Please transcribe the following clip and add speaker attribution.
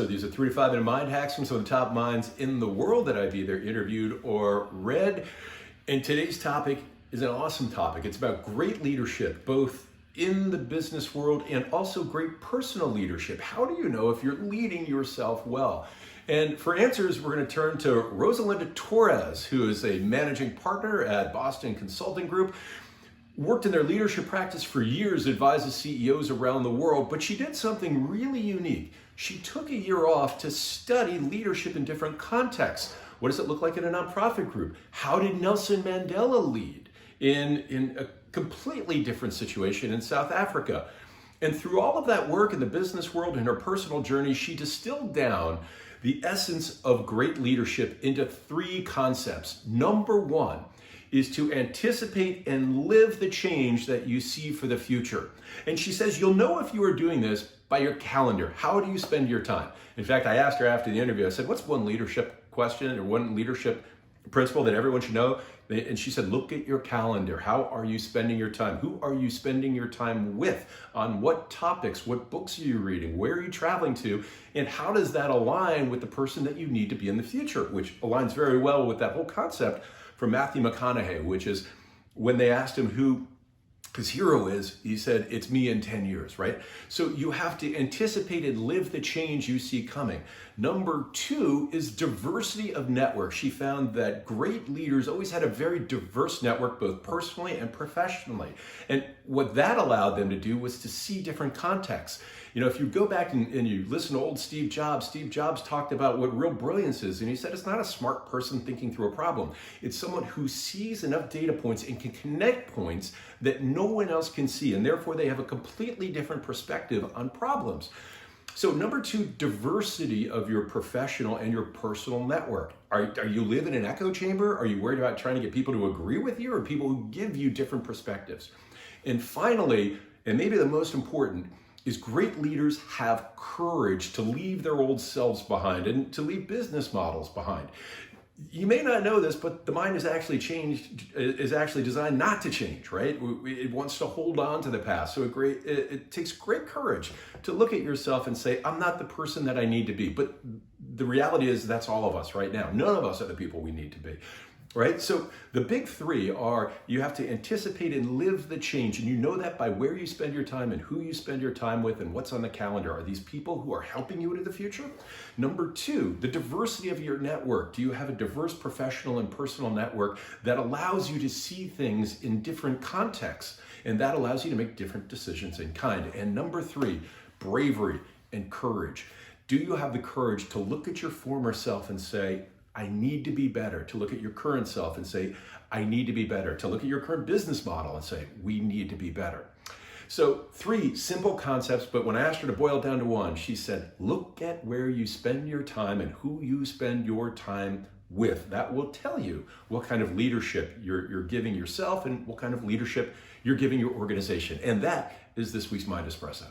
Speaker 1: So these are 3 to 5 minute mind hacks from some of the top minds in the world that I've either interviewed or read. And today's topic is an awesome topic. It's about great leadership, both in the business world and also great personal leadership. How do you know if you're leading yourself well? And for answers, we're going to turn to Roselinde Torres, who is a managing partner at Boston Consulting Group. Worked in their leadership practice for years, advises CEOs around the world, but she did something really unique. She took a year off to study leadership in different contexts. What does it look like in a nonprofit group? How did Nelson Mandela lead in a completely different situation in South Africa? And through all of that work in the business world and her personal journey, she distilled down the essence of great leadership into 3 concepts. Number 1 is to anticipate and live the change that you see for the future. And she says you'll know if you are doing this by your calendar. How do you spend your time? In fact, I asked her after the interview, I said, what's one leadership question or one leadership principle that everyone should know? And she said, look at your calendar. How are you spending your time? Who are you spending your time with? On what topics? What books are you reading? Where are you traveling to? And how does that align with the person that you need to be in the future? Which aligns very well with that whole concept from Matthew McConaughey, which is when they asked him who his hero is, he said, it's me in 10 years, right? So you have to anticipate and live the change you see coming. Number 2 is diversity of network. She found that great leaders always had a very diverse network, both personally and professionally. And what that allowed them to do was to see different contexts. You know, if you go back and you listen to old Steve Jobs talked about what real brilliance is. And he said, it's not a smart person thinking through a problem. It's someone who sees enough data points and can connect points that no one else can see. And therefore they have a completely different perspective on problems. So number 2, diversity of your professional and your personal network. Are you live in an echo chamber? Are you worried about trying to get people to agree with you or people who give you different perspectives? And finally, and maybe the most important, is great leaders have courage to leave their old selves behind and to leave business models behind. You may not know this, but the mind is actually designed not to change, right? It wants to hold on to the past. So it takes great courage to look at yourself and say, I'm not the person that I need to be. But the reality is that's all of us right now. None of us are the people we need to be. Right? So the big 3 are you have to anticipate and live the change. And you know that by where you spend your time and who you spend your time with and what's on the calendar. Are these people who are helping you into the future? Number 2, the diversity of your network. Do you have a diverse professional and personal network that allows you to see things in different contexts? And that allows you to make different decisions in kind. And number 3, bravery and courage. Do you have the courage to look at your former self and say, I need to be better, to look at your current self and say, I need to be better, to look at your current business model and say, we need to be better. So 3 simple concepts, but when I asked her to boil it down to 1, she said, look at where you spend your time and who you spend your time with. That will tell you what kind of leadership you're giving yourself and what kind of leadership you're giving your organization. And that is this week's Mind Espresso.